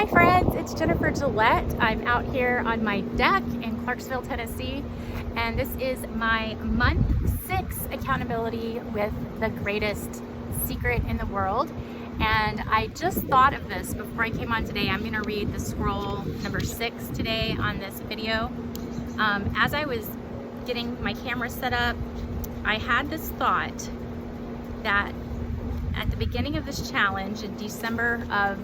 Hi friends, it's Jennifer Gillette. I'm out here on my deck in Clarksville, Tennessee, and this is my month 6 accountability with the greatest secret in the world. And I just thought of this before I came on today. I'm gonna read the scroll number 6 today on this video. As I was getting my camera set up, I had this thought that at the beginning of this challenge in December of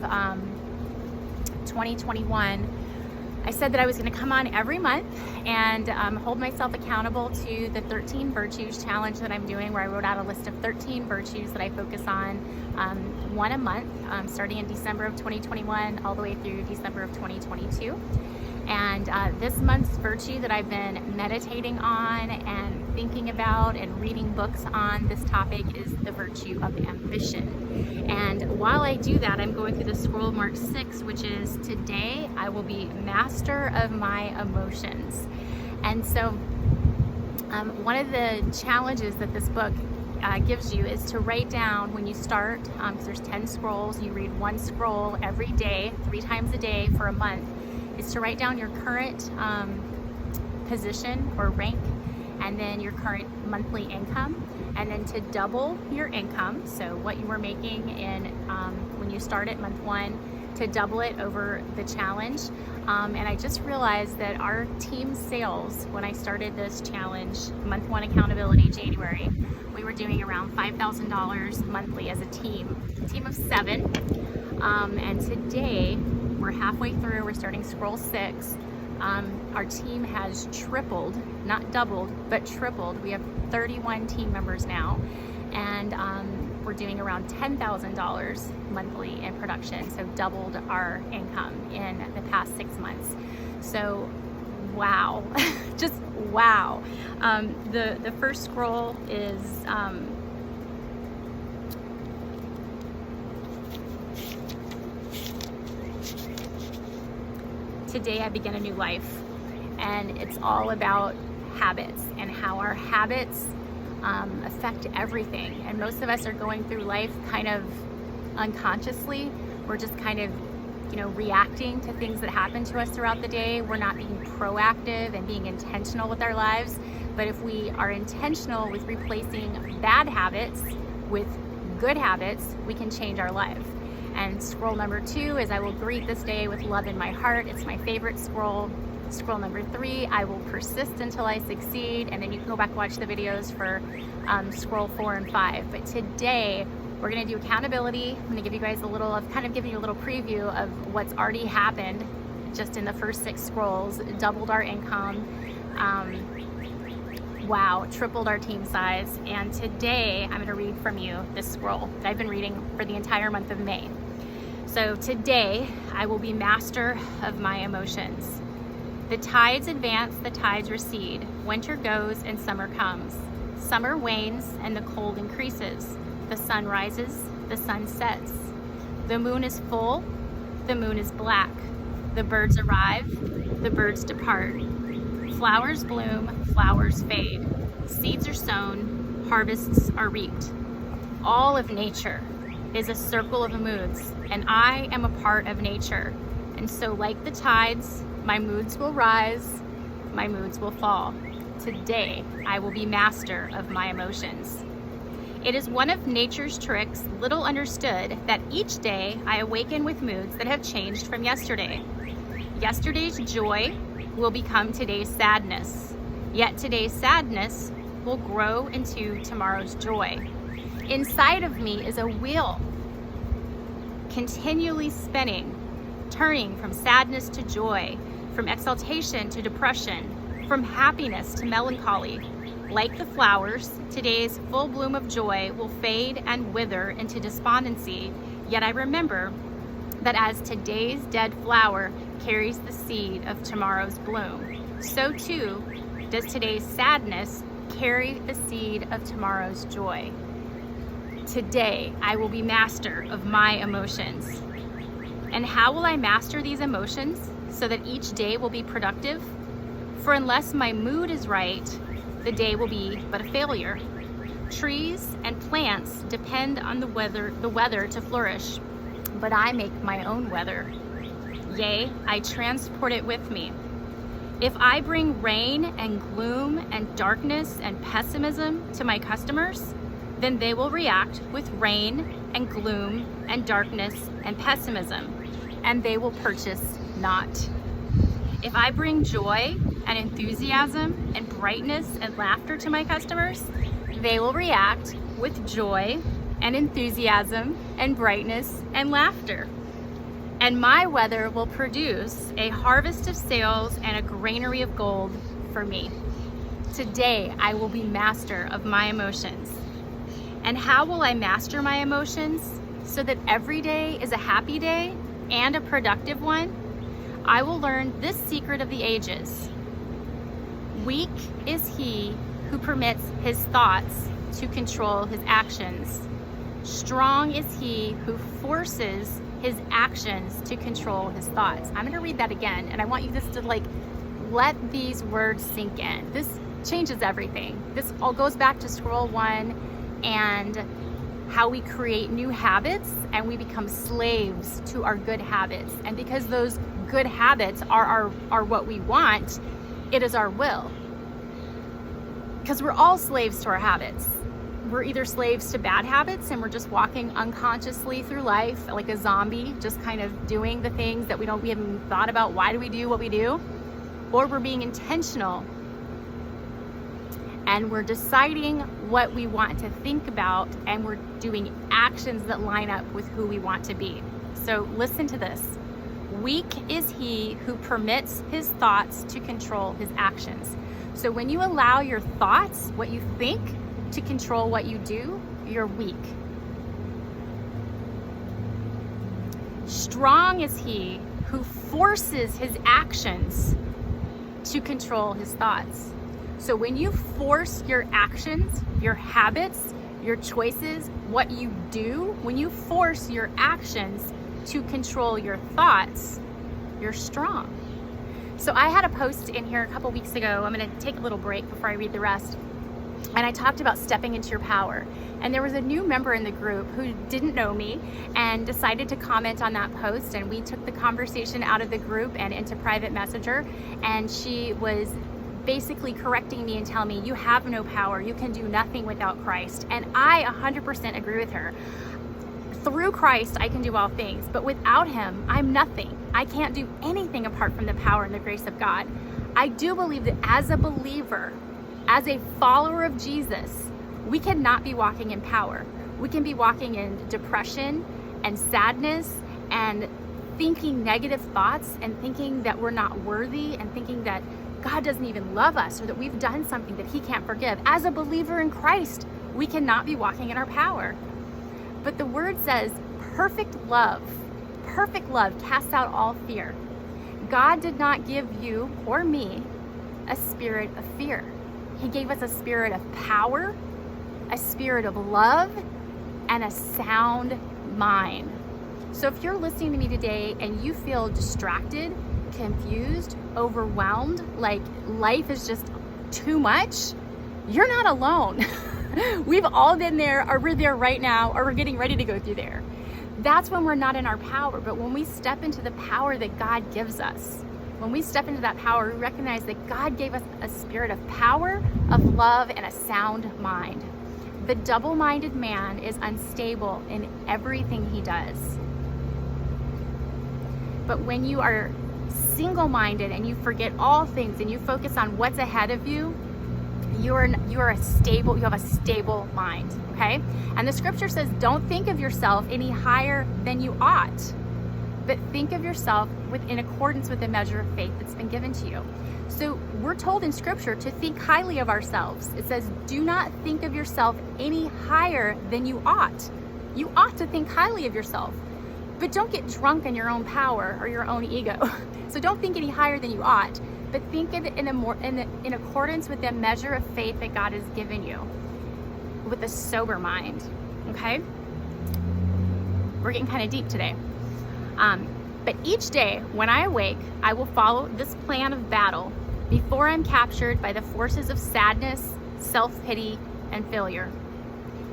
2021, I said that I was going to come on every month and hold myself accountable to the 13 virtues challenge that I'm doing, where I wrote out a list of 13 virtues that I focus on, one a month, starting in December of 2021 all the way through December of 2022. And this month's virtue that I've been meditating on and thinking about and reading books on this topic is the virtue of ambition. And while I do that, I'm going through the scroll mark 6, which is today I will be master of my emotions. And so one of the challenges that this book gives you is to write down when you start, because there's 10 scrolls, you read one scroll every day, 3 times a day for a month, is to write down your current position or rank, and then your current monthly income, and then to double your income, so what you were making in when you started month 1, to double it over the challenge. And I just realized that our team sales, when I started this challenge, month 1 accountability, January, we were doing around $5,000 monthly as a team of 7. And today, we're halfway through, we're starting scroll 6. Our team has tripled, not doubled, but tripled. We have 31 team members now, and we're doing around $10,000 monthly in production, so doubled our income in the past 6 months. So wow, just wow. The first scroll is today I begin a new life, and it's all about habits and how our habits affect everything. And most of us are going through life kind of unconsciously. We're just kind of, reacting to things that happen to us throughout the day. We're not being proactive and being intentional with our lives. But if we are intentional with replacing bad habits with good habits, we can change our life. And scroll number 2 is I will greet this day with love in my heart. It's my favorite scroll. Scroll number 3, I will persist until I succeed. And then you can go back and watch the videos for scroll 4 and 5. But today we're going to do accountability. I'm going to give you guys I've kind of given you a little preview of what's already happened just in the first 6 scrolls. Doubled our income. Wow, tripled our team size. And today I'm going to read from you this scroll that I've been reading for the entire month of May. So today I will be master of my emotions. The tides advance, the tides recede. Winter goes and summer comes. Summer wanes and the cold increases. The sun rises, the sun sets. The moon is full, the moon is black. The birds arrive, the birds depart. Flowers bloom, flowers fade. Seeds are sown, harvests are reaped. All of nature is a circle of moods, and I am a part of nature. And so like the tides, my moods will rise, my moods will fall. Today, I will be master of my emotions. It is one of nature's tricks, little understood, that each day I awaken with moods that have changed from yesterday. Yesterday's joy will become today's sadness, yet today's sadness will grow into tomorrow's joy. Inside of me is a wheel, continually spinning, turning from sadness to joy, from exaltation to depression, from happiness to melancholy. Like the flowers, today's full bloom of joy will fade and wither into despondency, yet I remember that as today's dead flower carries the seed of tomorrow's bloom, so too does today's sadness carry the seed of tomorrow's joy. Today, I will be master of my emotions. And how will I master these emotions so that each day will be productive? For unless my mood is right, the day will be but a failure. Trees and plants depend on the weather to flourish, but I make my own weather. Yea, I transport it with me. If I bring rain and gloom and darkness and pessimism to my customers, then they will react with rain and gloom and darkness and pessimism, and they will purchase not. If I bring joy and enthusiasm and brightness and laughter to my customers, they will react with joy and enthusiasm and brightness and laughter. And my weather will produce a harvest of sales and a granary of gold for me. Today, I will be master of my emotions. And how will I master my emotions? So that every day is a happy day and a productive one. I will learn this secret of the ages. Weak is he who permits his thoughts to control his actions. Strong is he who forces his actions to control his thoughts. I'm gonna read that again, and I want you just to let these words sink in. This changes everything. This all goes back to scroll 1 and how we create new habits and we become slaves to our good habits. And because those good habits are what we want, it is our will. Because we're all slaves to our habits. We're either slaves to bad habits and we're just walking unconsciously through life like a zombie, just kind of doing the things that we haven't thought about why do we do what we do, or we're being intentional and we're deciding what we want to think about and we're doing actions that line up with who we want to be. So listen to this. Weak is he who permits his thoughts to control his actions. So when you allow your thoughts, what you think, to control what you do, you're weak. Strong is he who forces his actions to control his thoughts. So when you force your actions, your habits, your choices, what you do, when you force your actions to control your thoughts, you're strong. So I had a post in here a couple weeks ago. I'm going to take a little break before I read the rest. And I talked about stepping into your power. And there was a new member in the group who didn't know me and decided to comment on that post. And we took the conversation out of the group and into private messenger. And she was basically correcting me and telling me, you have no power. You can do nothing without Christ. And I 100% agree with her. Through Christ, I can do all things. But without him, I'm nothing. I can't do anything apart from the power and the grace of God. I do believe that as a believer, as a follower of Jesus, we cannot be walking in power. We can be walking in depression and sadness and thinking negative thoughts and thinking that we're not worthy and thinking that God doesn't even love us or that we've done something that he can't forgive. As a believer in Christ, we cannot be walking in our power. But the word says perfect love casts out all fear. God did not give you or me a spirit of fear. He gave us a spirit of power, a spirit of love, and a sound mind. So if you're listening to me today and you feel distracted, confused, overwhelmed, like life is just too much, you're not alone. We've all been there, or we're there right now, or we're getting ready to go through there. That's when we're not in our power. But when we step into the power that God gives us, when we step into that power, we recognize that God gave us a spirit of power, of love, and a sound mind. The double-minded man is unstable in everything he does. But when you are single-minded and you forget all things and you focus on what's ahead of you, you have a stable mind, okay? And the scripture says, don't think of yourself any higher than you ought, but think of yourself in accordance with the measure of faith that's been given to you. So we're told in scripture to think highly of ourselves. It says, do not think of yourself any higher than you ought. You ought to think highly of yourself, but don't get drunk in your own power or your own ego. So don't think any higher than you ought, but think of it in accordance with the measure of faith that God has given you, with a sober mind, okay? We're getting kind of deep today. But each day when I awake, I will follow this plan of battle before I'm captured by the forces of sadness, self-pity, and failure.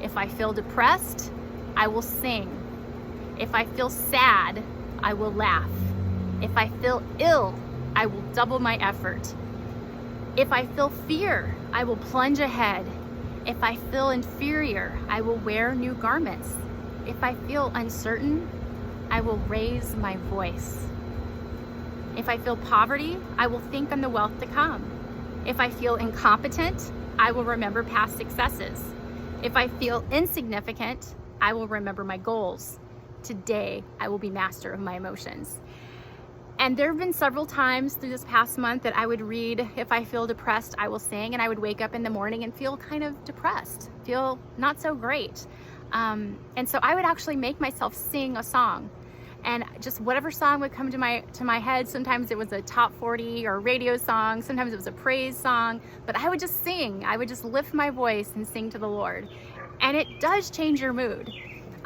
If I feel depressed, I will sing. If I feel sad, I will laugh. If I feel ill, I will double my effort. If I feel fear, I will plunge ahead. If I feel inferior, I will wear new garments. If I feel uncertain, I will raise my voice. If I feel poverty, I will think on the wealth to come. If I feel incompetent, I will remember past successes. If I feel insignificant, I will remember my goals. Today, I will be master of my emotions. And there have been several times through this past month that I would read, if I feel depressed, I will sing, and I would wake up in the morning and feel kind of depressed, feel not so great. And so I would actually make myself sing a song, and just whatever song would come to my head. Sometimes it was a top 40 or a radio song, sometimes it was a praise song, but I would just sing. I would just lift my voice and sing to the Lord. And it does change your mood.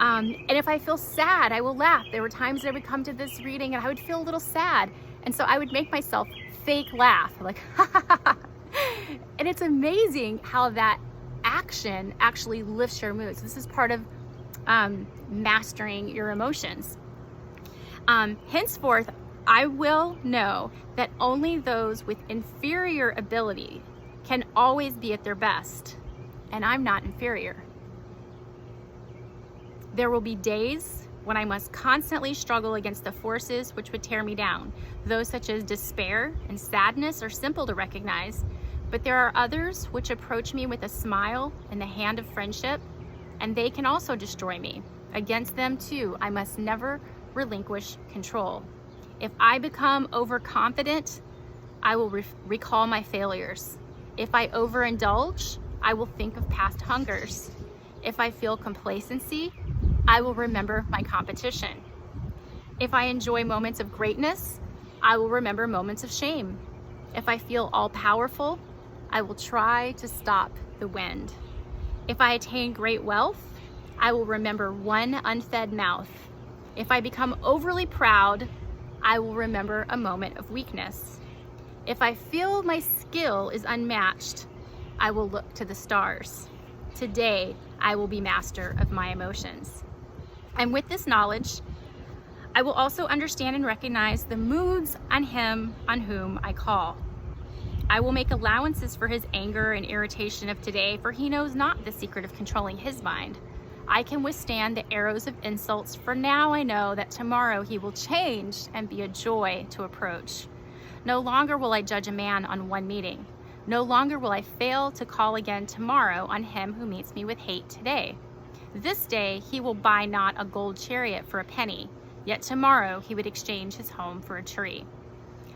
And if I feel sad, I will laugh. There were times that I would come to this reading and I would feel a little sad. And so I would make myself fake laugh, like, and it's amazing how that action actually lifts your mood. So this is part of mastering your emotions. Henceforth, I will know that only those with inferior ability can always be at their best, and I'm not inferior. There will be days when I must constantly struggle against the forces which would tear me down. Those such as despair and sadness are simple to recognize, but there are others which approach me with a smile and the hand of friendship, and they can also destroy me. Against them too, I must never relinquish control. If I become overconfident, I will recall my failures. If I overindulge, I will think of past hungers. If I feel complacency, I will remember my competition. If I enjoy moments of greatness, I will remember moments of shame. If I feel all-powerful, I will try to stop the wind. If I attain great wealth, I will remember one unfed mouth. If I become overly proud, I will remember a moment of weakness. If I feel my skill is unmatched, I will look to the stars. Today, I will be master of my emotions. And with this knowledge, I will also understand and recognize the moods on him on whom I call. I will make allowances for his anger and irritation of today, for he knows not the secret of controlling his mind. I can withstand the arrows of insults, for now I know that tomorrow he will change and be a joy to approach. No longer will I judge a man on one meeting. No longer will I fail to call again tomorrow on him who meets me with hate today. This day he will buy not a gold chariot for a penny, yet tomorrow he would exchange his home for a tree.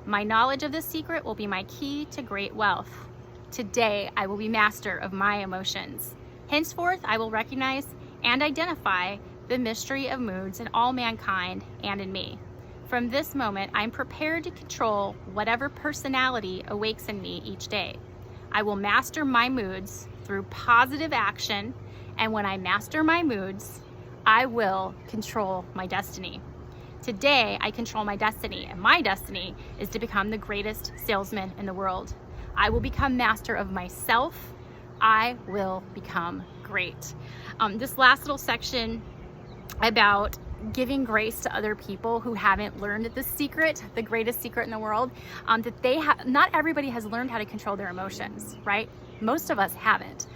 My knowledge of this secret will be my key to great wealth. Today I will be master of my emotions. Henceforth I will recognize and identify the mystery of moods in all mankind and in me. From this moment, I'm prepared to control whatever personality awakes in me each day. I will master my moods through positive action, and when I master my moods, I will control my destiny. Today, I control my destiny, and my destiny is to become the greatest salesman in the world. I will become master of myself. I will become great. This last little section about giving grace to other people who haven't learned this secret, the greatest secret in the world, that not everybody has learned how to control their emotions, right? Most of us haven't.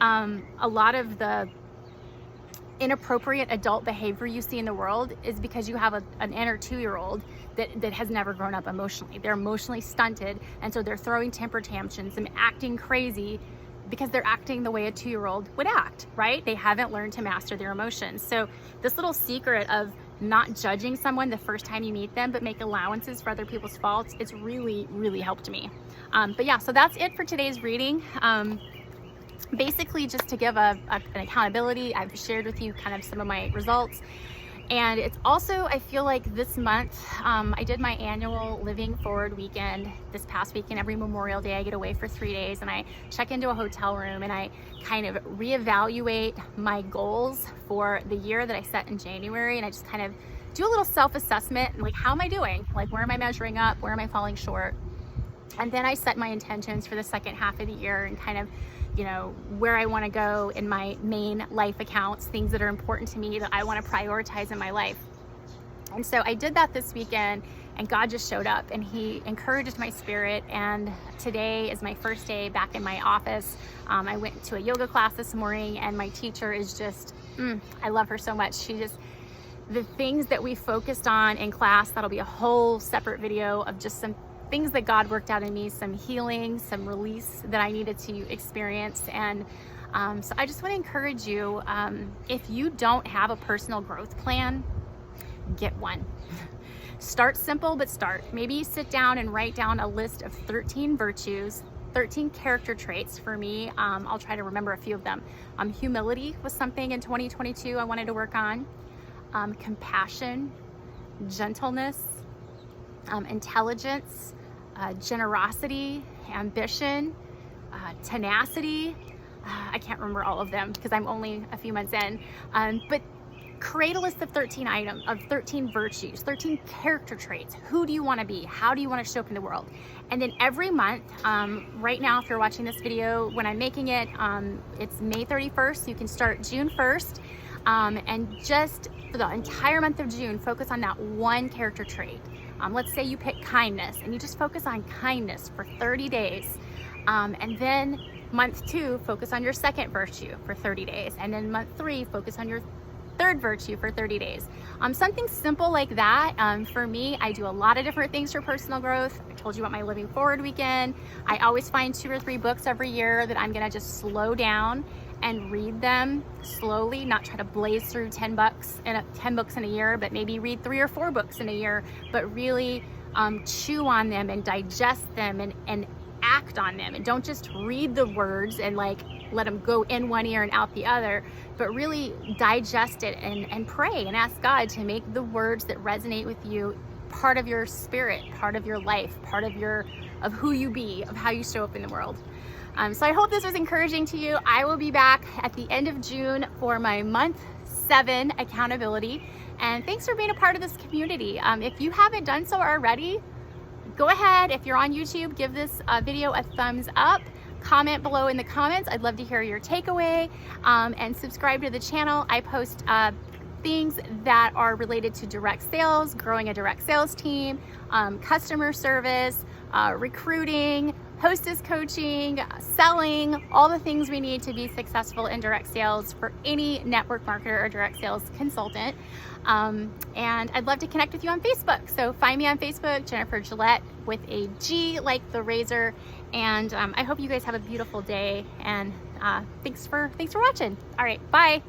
A lot of the inappropriate adult behavior you see in the world is because you have an inner 2-year-old that has never grown up emotionally. They're emotionally stunted, and so they're throwing temper tantrums and acting crazy because they're acting the way a 2-year-old would act, right? They haven't learned to master their emotions. So this little secret of not judging someone the first time you meet them, but make allowances for other people's faults, it's really, really helped me. But yeah, so that's it for today's reading. Basically just to give an accountability, I've shared with you kind of some of my results. And it's also, I feel like this month, I did my annual Living Forward weekend this past weekend. Every Memorial Day I get away for 3 days and I check into a hotel room and I kind of reevaluate my goals for the year that I set in January, and I just kind of do a little self-assessment, like, how am I doing? Like, where am I measuring up? Where am I falling short? And then I set my intentions for the second half of the year and kind of, you know, where I want to go in my main life accounts, things that are important to me that I want to prioritize in my life. And so I did that this weekend, and God just showed up and he encouraged my spirit. And today is my first day back in my office. I went to a yoga class this morning, and my teacher is just, I love her so much. The things that we focused on in class, that'll be a whole separate video of just some things that God worked out in me, some healing, some release that I needed to experience. And so I just want to encourage you, if you don't have a personal growth plan, get one. Start simple, but start. Maybe sit down and write down a list of 13 virtues, 13 character traits. For me, I'll try to remember a few of them. Humility was something in 2022 I wanted to work on. Compassion, gentleness, intelligence, generosity, ambition, tenacity. I can't remember all of them because I'm only a few months in, but create a list of 13 items, of 13 virtues, 13 character traits. Who do you want to be? How do you want to show up in the world? And then every month, right now, if you're watching this video, when I'm making it, it's May 31st. You can start June 1st. And just for the entire month of June, focus on that one character trait. Let's say you pick kindness, and you just focus on kindness for 30 days. And then month 2, focus on your second virtue for 30 days. And then month 3, focus on your third virtue for 30 days. Something simple like that. For me, I do a lot of different things for personal growth. I told you about my Living Forward weekend. I always find 2 or 3 books every year that I'm gonna just slow down and read them slowly, not try to blaze through 10 books in a year, but maybe read 3 or 4 books in a year, but really chew on them and digest them and act on them. And don't just read the words and like let them go in one ear and out the other, but really digest it and pray and ask God to make the words that resonate with you part of your spirit, part of your life, part of who you be, of how you show up in the world. So I hope this was encouraging to you. I will be back at the end of June for my month 7 accountability. And thanks for being a part of this community. If you haven't done so already, go ahead. If you're on YouTube, give this video a thumbs up. Comment below in the comments. I'd love to hear your takeaway, and subscribe to the channel. I post things that are related to direct sales, growing a direct sales team, customer service, recruiting, hostess coaching, selling, all the things we need to be successful in direct sales for any network marketer or direct sales consultant. And I'd love to connect with you on Facebook. So find me on Facebook, Jennifer Gillette with a G like the razor. And I hope you guys have a beautiful day. And thanks for watching. All right, bye.